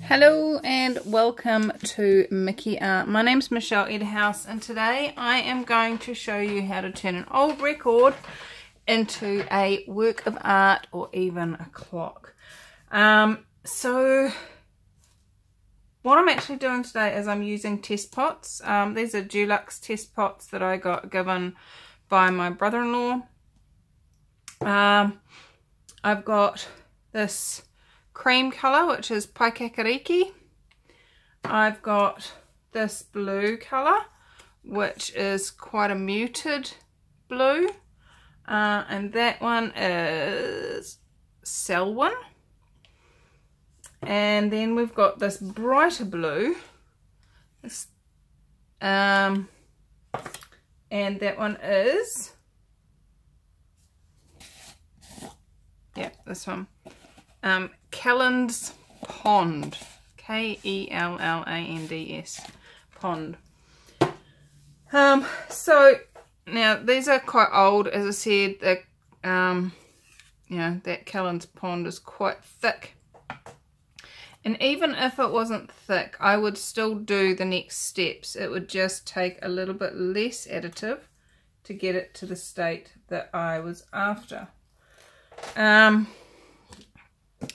Hello and welcome to Mickey Art. My name's Michelle Edhouse and today I am going to show you how to turn an old record into a work of art or even a clock. So what I'm actually doing today is I'm using test pots. These are Dulux test pots that I got given by my brother-in-law. I've got this cream colour, which is acrylic. I've got this blue colour, which is quite a muted blue, and that one is Selwyn. And then we've got this brighter blue, and that one is, yeah, this one. Kelland's Pond, Kellands Pond. So now these are quite old, as I said. That that Kelland's Pond is quite thick, and even if it wasn't thick, I would still do the next steps. It would just take a little bit less additive to get it to the state that I was after.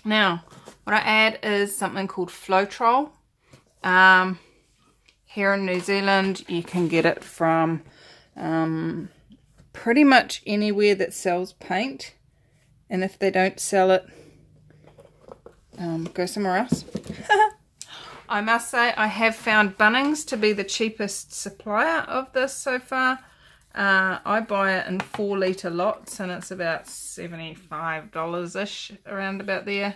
Now, what I add is something called Floetrol. Here in New Zealand, you can get it from pretty much anywhere that sells paint. And if they don't sell it, go somewhere else. I must say, I have found Bunnings to be the cheapest supplier of this so far. I buy it in 4 litre lots and it's about $75-ish, around about there.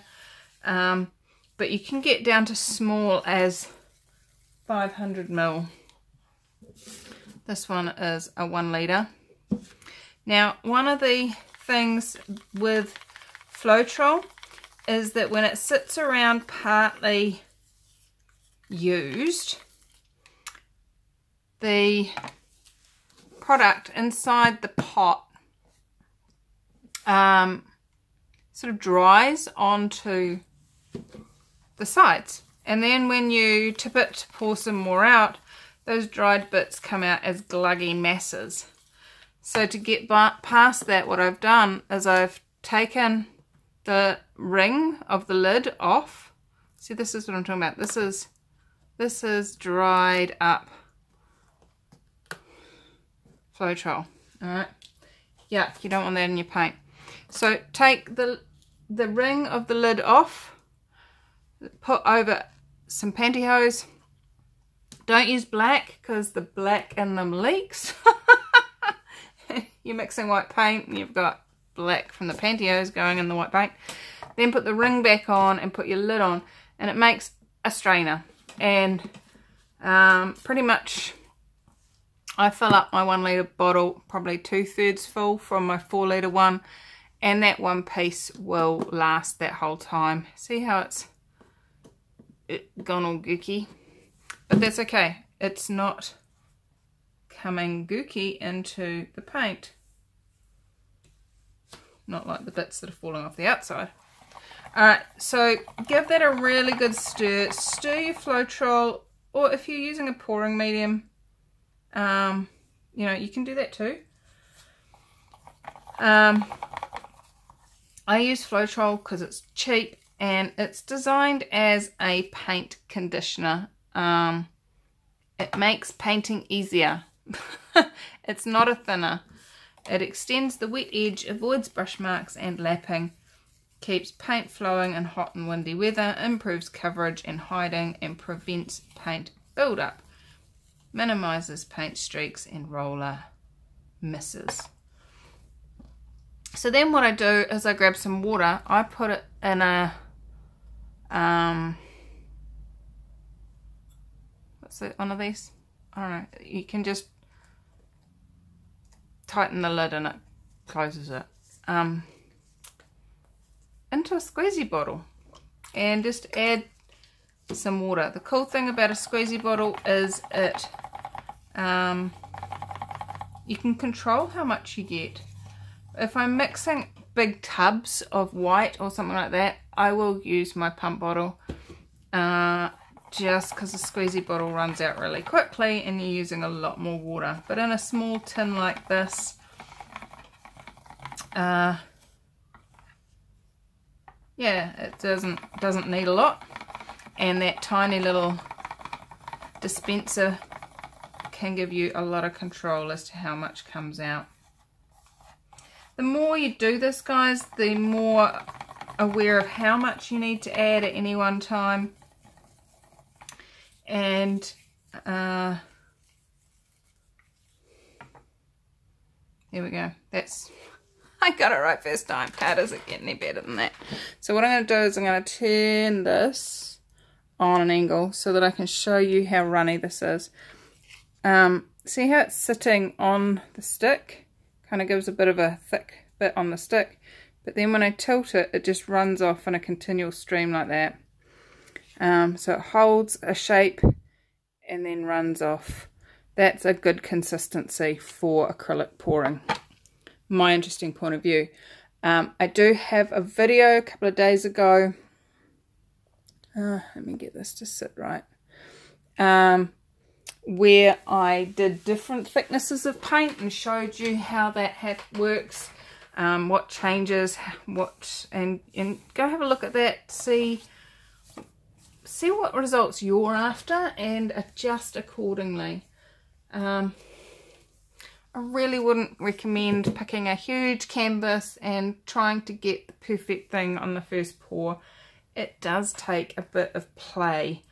But you can get down to small as 500ml. This one is a 1 litre. Now, one of the things with Floetrol is that when it sits around partly used, the product inside the pot sort of dries onto the sides, and then when you tip it to pour some more out, those dried bits come out as gluggy masses. So to get past that, what I've done is I've taken the ring of the lid off. See, this is what I'm talking about. This is dried up Floetrol. Alright. Yeah, you don't want that in your paint. So take the ring of the lid off, put over some pantyhose. Don't use black because the black in them leaks. You're mixing white paint and you've got black from the pantyhose going in the white paint. Then put the ring back on and put your lid on, and it makes a strainer. And pretty much I fill up my 1 litre bottle probably 2/3 full from my 4 litre one, and that one piece will last that whole time. See how it's gone all gooky? But that's okay. It's not coming gooky into the paint. Not like the bits that are falling off the outside. Alright, so give that a really good stir. Stir your Floetrol, or if you're using a pouring medium, you can do that too. I use Floetrol because it's cheap and it's designed as a paint conditioner. It makes painting easier. It's not a thinner. It extends the wet edge, avoids brush marks and lapping, keeps paint flowing in hot and windy weather, improves coverage and hiding, and prevents paint buildup. Minimises paint streaks and roller misses. So then what I do is I grab some water, I put it in a what's it, one of these? I don't know, you can just tighten the lid and it closes it, into a squeezy bottle, and just add some water. The cool thing about a squeezy bottle is you can control how much you get. If I'm mixing big tubs of white or something like that, I will use my pump bottle just because the squeezy bottle runs out really quickly and you're using a lot more water. But in a small tin like this, yeah, it doesn't need a lot, and that tiny little dispenser can give you a lot of control as to how much comes out. The more you do this, guys, the more aware of how much you need to add at any one time. And there we go. That's, I got it right first time. How does it get any better than that? So what I'm going to do is I'm going to turn this on an angle so that I can show you how runny this is. See how it's sitting on the stick? Kind of gives a bit of a thick bit on the stick, but then when I tilt it, it just runs off in a continual stream like that. So it holds a shape and then runs off. That's a good consistency for acrylic pouring, my interesting point of view. I do have a video a couple of days ago. Let me get this to sit right. Where I did different thicknesses of paint and showed you how that works, what changes, and go have a look at that, see what results you're after and adjust accordingly. I really wouldn't recommend picking a huge canvas and trying to get the perfect thing on the first pour. It does take a bit of play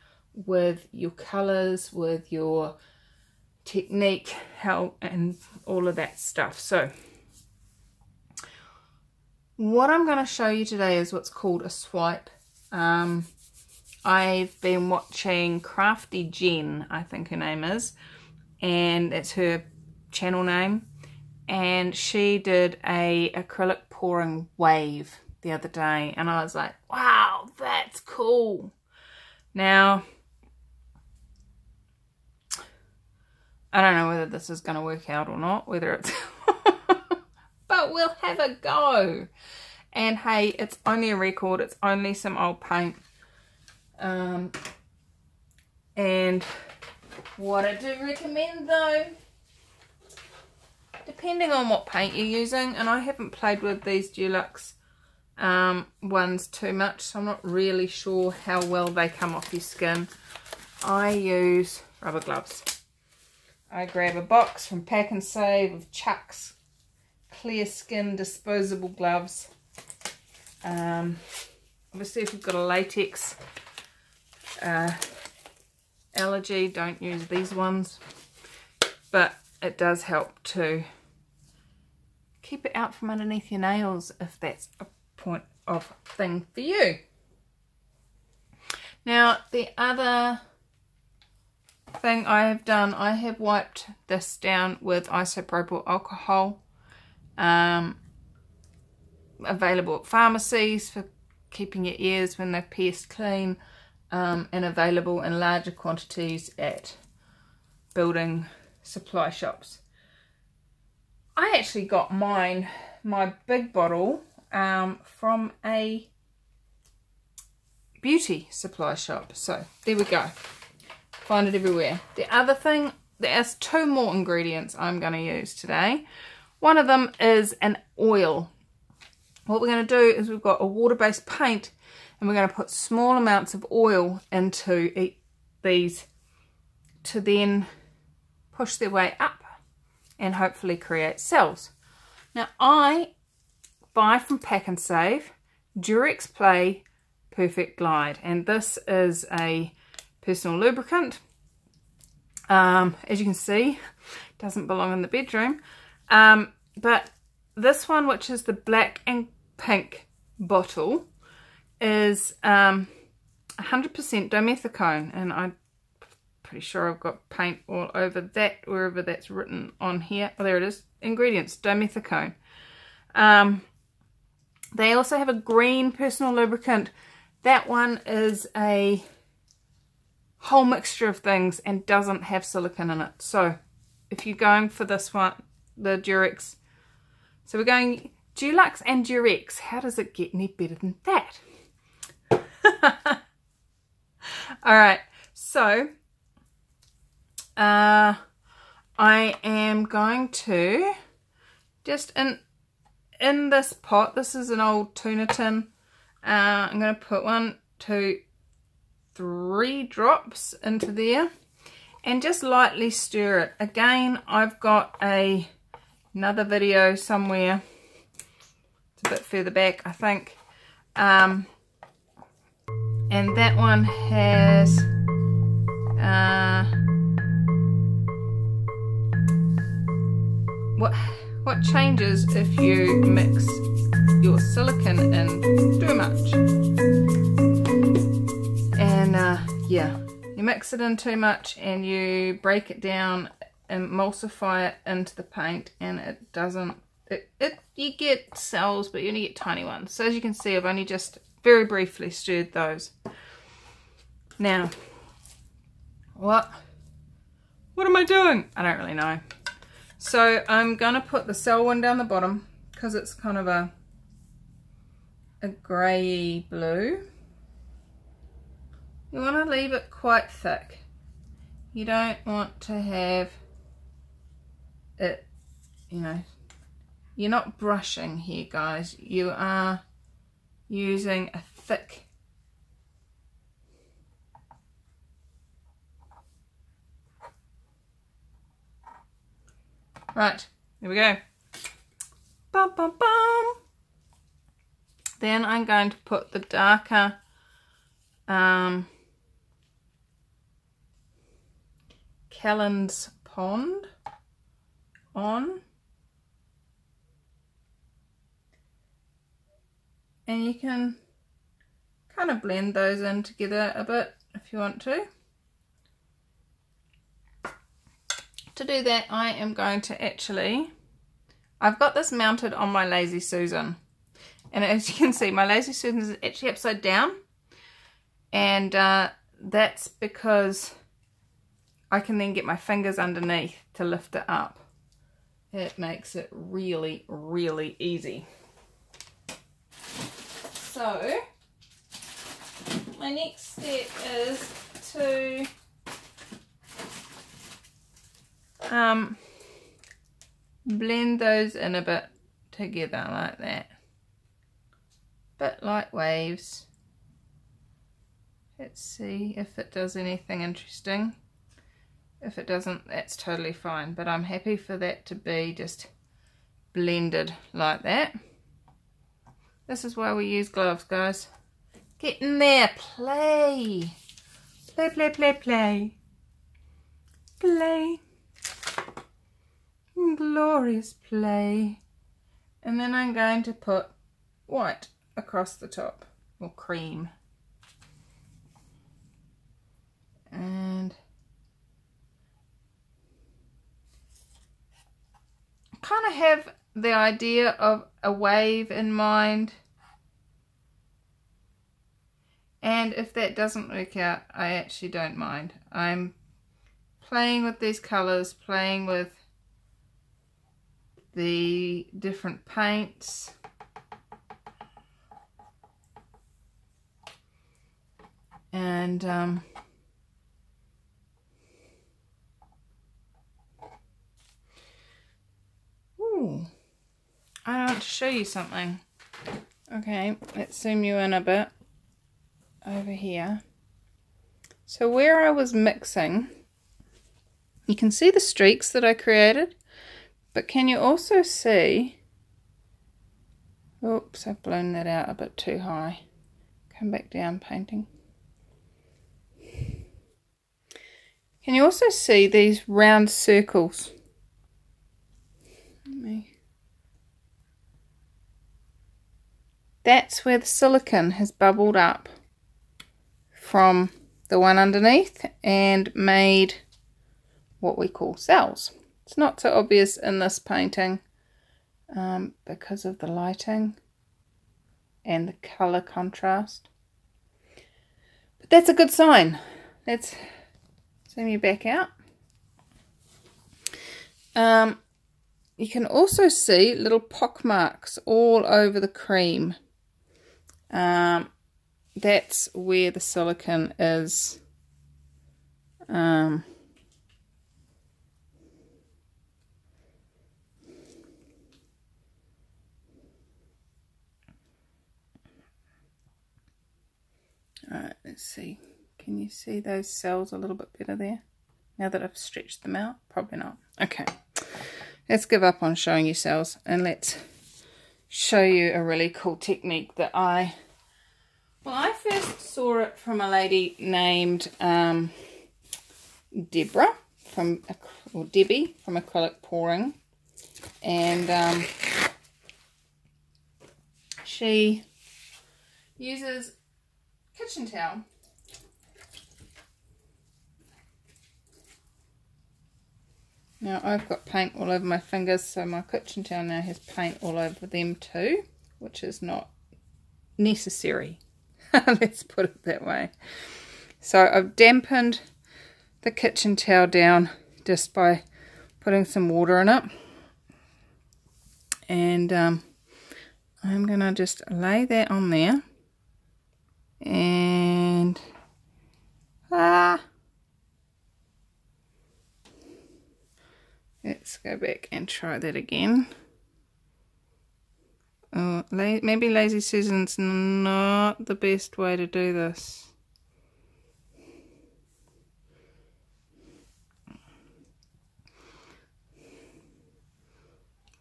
with your colours, with your technique, how, and all of that stuff. So what I'm going to show you today is what's called a swipe. I've been watching Crafty Jen, I think her name is, and that's her channel name, and she did a acrylic pouring wave the other day, and I was like, wow, that's cool. Now, I don't know whether this is going to work out or not, whether it's but we'll have a go. And hey, it's only a record, it's only some old paint. And what I do recommend though, depending on what paint you're using, and I haven't played with these Dulux ones too much, so I'm not really sure how well they come off your skin. I use rubber gloves. I grab a box from Pack and Save of Chuck's clear skin disposable gloves. Obviously if you've got a latex allergy, don't use these ones, but it does help to keep it out from underneath your nails if that's a point of thing for you. Now the other thing I have done, I have wiped this down with isopropyl alcohol, available at pharmacies for keeping your ears when they're pierced clean, and available in larger quantities at building supply shops. I actually got my big bottle from a beauty supply shop, so there we go. Find it everywhere. The other thing, there's 2 more ingredients I'm going to use today. One of them is an oil. What we're going to do is we've got a water-based paint, and we're going to put small amounts of oil into these to then push their way up and hopefully create cells. Now I buy from Pack and Save Durex Play Perfect Glide, and this is a personal lubricant. As you can see, doesn't belong in the bedroom, but this one, which is the black and pink bottle, is 100% dimethicone, and I'm pretty sure I've got paint all over that, wherever that's written on here. Oh, there it is. Ingredients, dimethicone. They also have a green personal lubricant. That one is a whole mixture of things and doesn't have silicone in it. So if you're going for this one, the Durex, so we're going Dulux and Durex. How does it get any better than that? Alright, so I am going to just in this pot, this is an old tuna tin, I'm going to put 1, 2, 3 drops into there and just lightly stir it. Again, I've got another video somewhere, it's a bit further back I think, and that one has what changes if you mix your silicone in too much. And yeah, you mix it in too much and you break it down, emulsify it into the paint, and it doesn't, you get cells, but you only get tiny ones. So as you can see, I've only just very briefly stirred those. Now, what am I doing? I don't really know. So I'm gonna put the cell one down the bottom because it's kind of a grey blue. You want to leave it quite thick. You don't want to have it, you know, you're not brushing here, guys. You are using a thick right, here we go. Bum, bum, bum. Then I'm going to put the darker Callan's Pond on. And you can kind of blend those in together a bit if you want to. To do that, I am going to I've got this mounted on my Lazy Susan. And as you can see, my Lazy Susan is actually upside down. And that's because I can then get my fingers underneath to lift it up. It makes it really, really easy. So, my next step is to blend those in a bit together like that. Bit like waves. Let's see if it does anything interesting. If it doesn't, that's totally fine, but I'm happy for that to be just blended like that. This is why we use gloves, guys. Get in there, play. Play, play, play, play. Play. Glorious play. And then I'm going to put white across the top, or cream. And kind of have the idea of a wave in mind, and if that doesn't work out, I actually don't mind. I'm playing with these colors, playing with the different paints, and I want to show you something. Okay, let's zoom you in a bit over here. So where I was mixing, you can see the streaks that I created, but can you also see, oops, I've blown that out a bit too high. Come back down, painting. Can you also see these round circles? That's where the silicone has bubbled up from the one underneath and made what we call cells. It's not so obvious in this painting because of the lighting and the colour contrast. But that's a good sign. Let's zoom you back out. You can also see little pock marks all over the cream. that's where the silicone is alright, let's see. Can you see those cells a little bit better there? Now that I've stretched them out? Probably not. Okay. Let's give up on showing you cells and let's show you a really cool technique that I first saw it from a lady named Deborah Debbie from Acrylic Pouring, and she uses kitchen towel. Now I've got paint all over my fingers, so my kitchen towel now has paint all over them too, which is not necessary. Let's put it that way. So I've dampened the kitchen towel down just by putting some water in it, and I'm gonna just lay that on there, and let's go back and try that again. Oh, maybe Lazy Susan's not the best way to do this.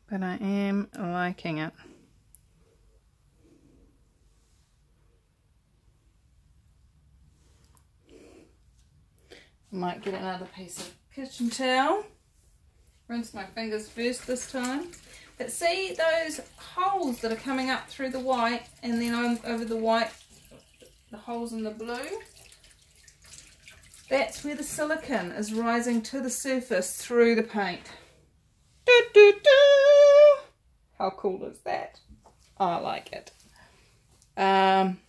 But I am liking it. Might get another piece of kitchen towel. Rinse my fingers first this time. But see those holes that are coming up through the white, and then over the white, the holes in the blue? That's where the silicone is rising to the surface through the paint. Doo, doo, doo. How cool is that? I like it. And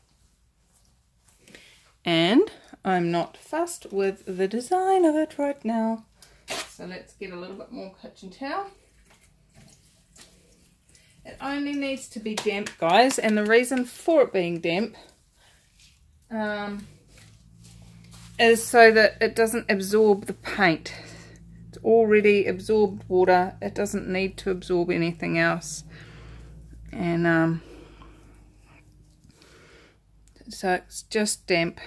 I'm not fussed with the design of it right now. So let's get a little bit more kitchen towel. It only needs to be damp, guys, and the reason for it being damp is so that it doesn't absorb the paint. It's already absorbed water. It doesn't need to absorb anything else. And so it's just damp.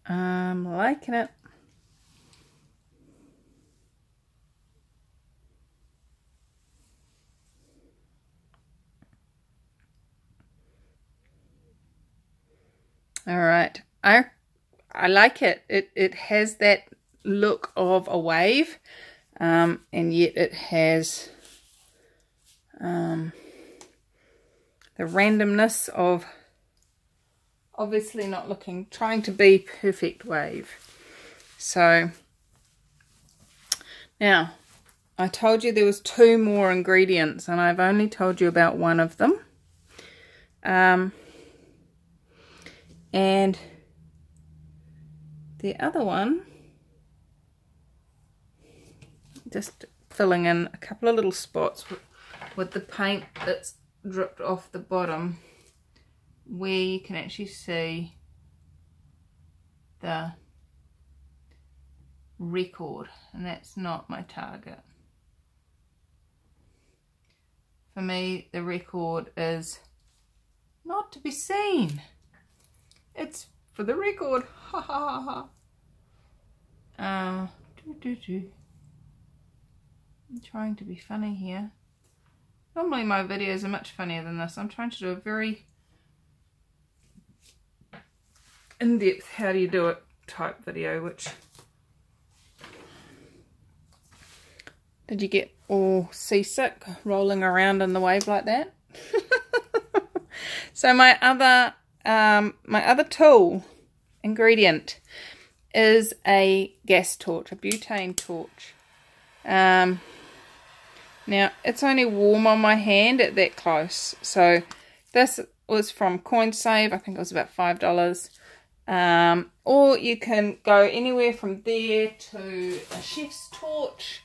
I'm liking it. All right, I like it. It has that look of a wave, and yet it has the randomness of obviously not trying to be perfect wave. So now I told you there was 2 more ingredients, and I've only told you about one of them. And the other one, just filling in a couple of little spots with the paint that's dripped off the bottom, where you can actually see the record, and that's not my target. For me, the record is not to be seen. It's for the record. Ha ha ha ha. I'm trying to be funny here. Normally my videos are much funnier than this. I'm trying to do a very in-depth how do you do it type video, which... Did you get all seasick rolling around in the wave like that? So my other tool ingredient is a gas torch, a butane torch. Now, it's only warm on my hand at that close. So, this was from CoinSave. I think it was about $5. Or you can go anywhere from there to a chef's torch,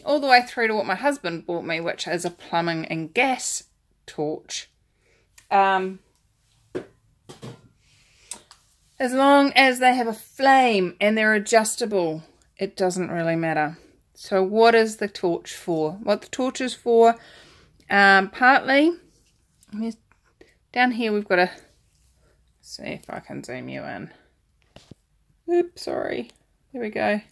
all the way through to what my husband bought me, which is a plumbing and gas torch. As long as they have a flame and they're adjustable, it doesn't really matter. So what is the torch for? What the torch is for, partly, down here we've got a, see if I can zoom you in. Oops, sorry. There we go.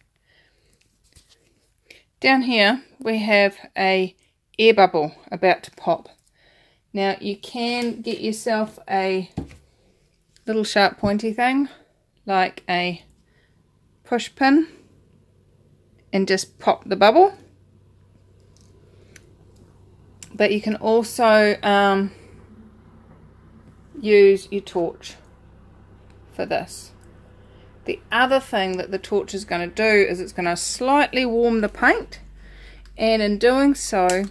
Down here we have a air bubble about to pop. Now you can get yourself a little sharp pointy thing like a push pin and just pop the bubble. But you can also use your torch for this. The other thing that the torch is going to do is it's going to slightly warm the paint, and in doing so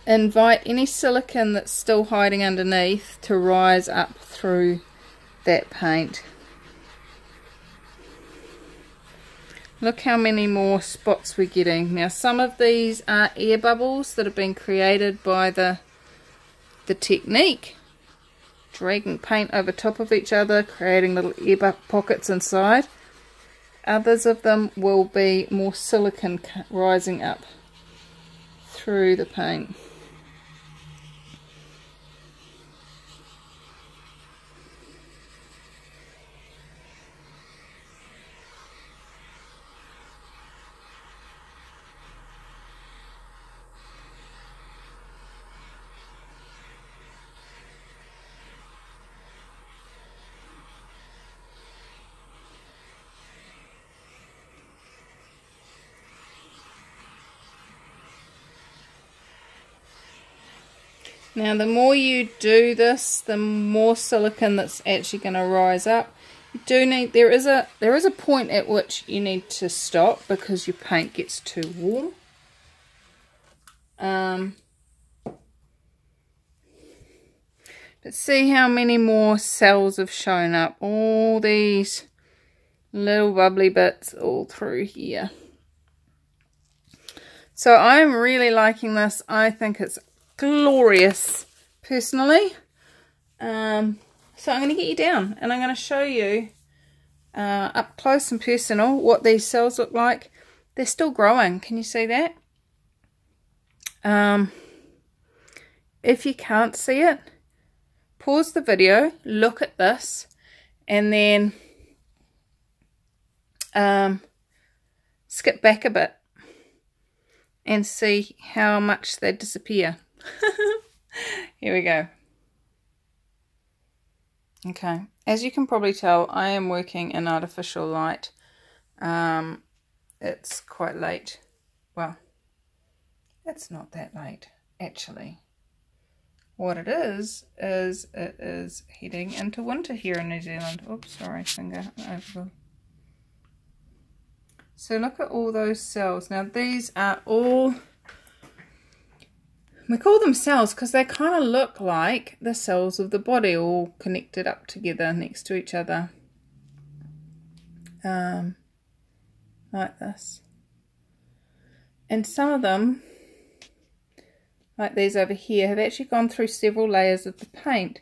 invite any silicone that's still hiding underneath to rise up through that paint. Look how many more spots we're getting. Now some of these are air bubbles that have been created by the technique, dragging paint over top of each other, creating little air pockets inside. Others of them will be more silicone rising up through the paint. Now the more you do this, the more silicone that's actually going to rise up. You do need, there is a point at which you need to stop because your paint gets too warm. But see how many more cells have shown up. All these little bubbly bits all through here. So I'm really liking this. I think it's glorious personally. So I'm going to get you down and I'm going to show you up close and personal what these cells look like. They're still growing. Can you see that? If you can't see it, pause the video, look at this, and then skip back a bit and see how much they disappear. Here we go. Okay, as you can probably tell, I am working in artificial light. It's quite late. Well, it's not that late, actually. What it is it is heading into winter here in New Zealand. Oops, sorry, finger. So look at all those cells. Now these are all, we call them cells because they kind of look like the cells of the body all connected up together next to each other. Like this. And some of them, like these over here, have actually gone through several layers of the paint.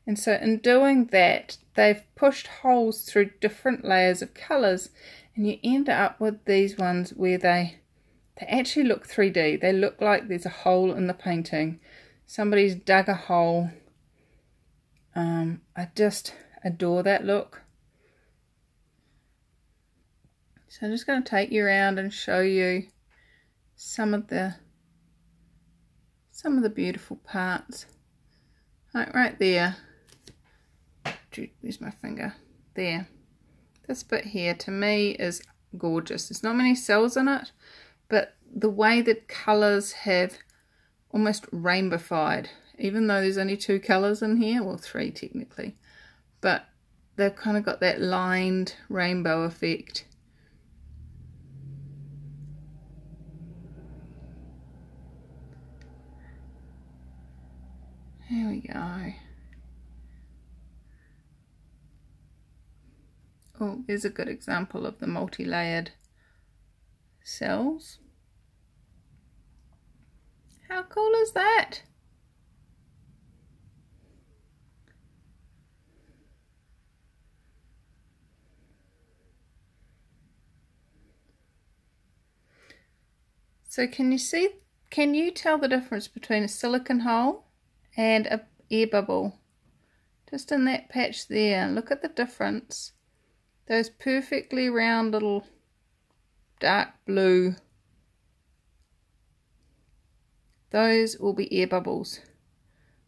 And so in doing that, they've pushed holes through different layers of colours, and you end up with these ones where they actually look 3D. They look like there's a hole in the painting. Somebody's dug a hole. I just adore that look. So I'm just going to take you around and show you some of the beautiful parts. Like right there. There's my finger. There. This bit here to me is gorgeous. There's not many cells in it, but the way that colours have almost rainbowified, even though there's only 2 colours in here, well 3 technically, but they've kind of got that lined rainbow effect. Here we go. Oh, there's a good example of the multi-layered cells. How cool is that? So can you tell the difference between a silicone hole and a air bubble? Just in that patch there, look at the difference. Those perfectly round little dark blue, those will be air bubbles,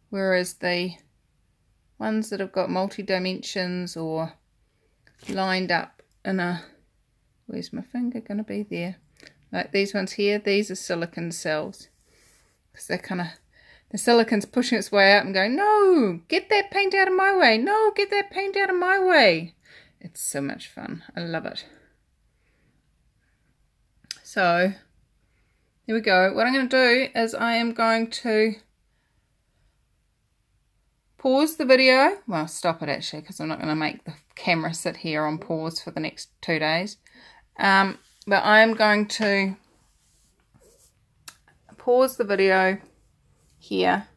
whereas the ones that have got multi-dimensions or lined up in a, where's my finger going to be there, like these ones here, these are silicone cells, because they're kind of, the silicone's pushing its way out and going, no, get that paint out of my way, no, get that paint out of my way. It's so much fun. I love it. So, here we go. What I'm going to do is I am going to pause the video. Well, stop it actually, because I'm not going to make the camera sit here on pause for the next 2 days. But I am going to pause the video here,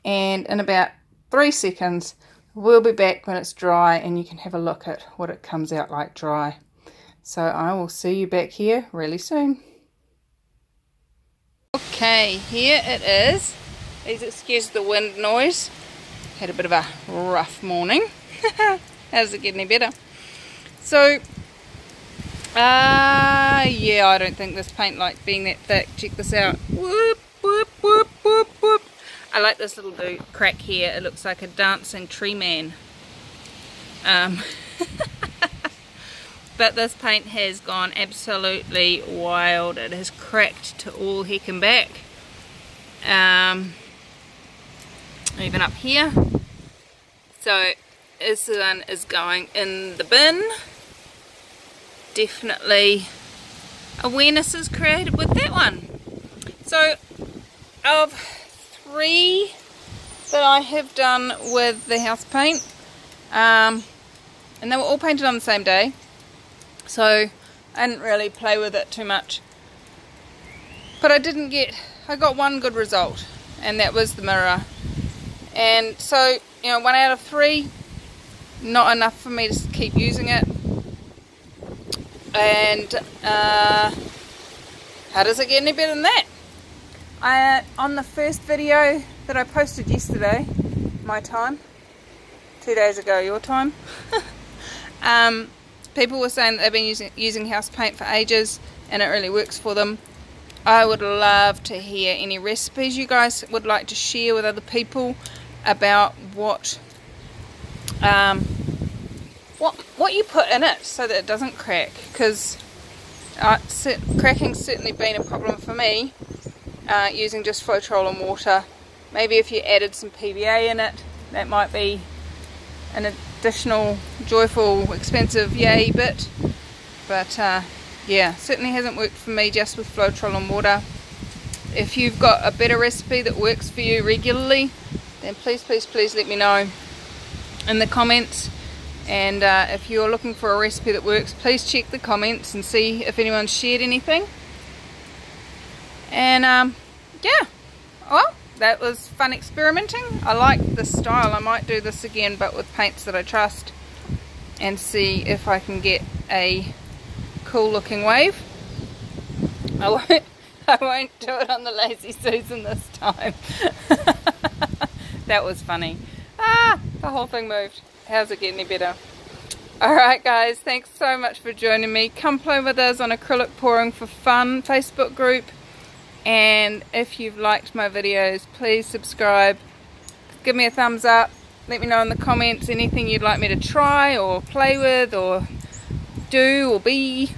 and in about 3 seconds we'll be back when it's dry and you can have a look at what it comes out like dry. So I will see you back here really soon. Okay, here it is. Please excuse the wind noise. Had a bit of a rough morning. How's it get any better? So, yeah, I don't think this paint like being that thick. Check this out. Whoop, whoop, whoop, whoop, whoop. I like this little crack here. It looks like a dancing tree man. But this paint has gone absolutely wild. It has cracked to all heck and back. Even up here. So this one is going in the bin. Definitely awareness is created with that one. So of 3 that I have done with the house paint, and they were all painted on the same day, so I didn't really play with it too much, but I got one good result, and that was the mirror. And so, you know, 1 out of 3, not enough for me to keep using it. And how does it get any better than that? On the first video that I posted yesterday, my time, 2 days ago your time, people were saying that they've been using house paint for ages and it really works for them. I would love to hear any recipes you guys would like to share with other people about what you put in it so that it doesn't crack, because cracking's certainly been a problem for me. Using just Floetrol and water. Maybe if you added some PVA in it, that might be an additional joyful expensive yay bit, but yeah, certainly hasn't worked for me just with Floetrol and water. If you've got a better recipe that works for you regularly, then please let me know in the comments. And if you're looking for a recipe that works, please check the comments and see if anyone's shared anything. And yeah, well, that was fun experimenting. I like this style. I might do this again, but with paints that I trust, and see if I can get a cool looking wave. I won't do it on the Lazy Susan this time. That was funny. The whole thing moved. How's it get any better? Alright guys, thanks so much for joining me. Come play with us on Acrylic Pouring for Fun Facebook group. And if you've liked my videos, please subscribe. Give me a thumbs up. Let me know in the comments anything you'd like me to try or play with or do or be.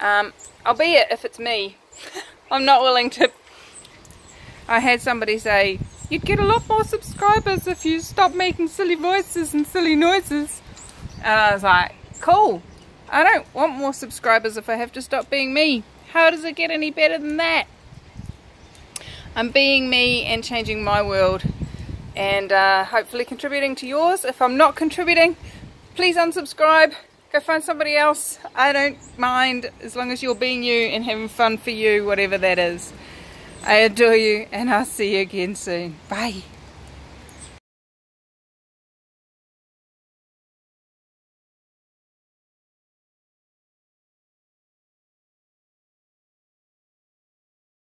I'll be it if it's me. I'm not willing to. I had somebody say, you'd get a lot more subscribers if you stop making silly voices and silly noises. And I was like, cool. I don't want more subscribers if I have to stop being me. How does it get any better than that? I'm being me and changing my world, and hopefully contributing to yours. If I'm not contributing, please unsubscribe. Go find somebody else. I don't mind, as long as you're being you and having fun for you, whatever that is. I adore you, and I'll see you again soon. Bye.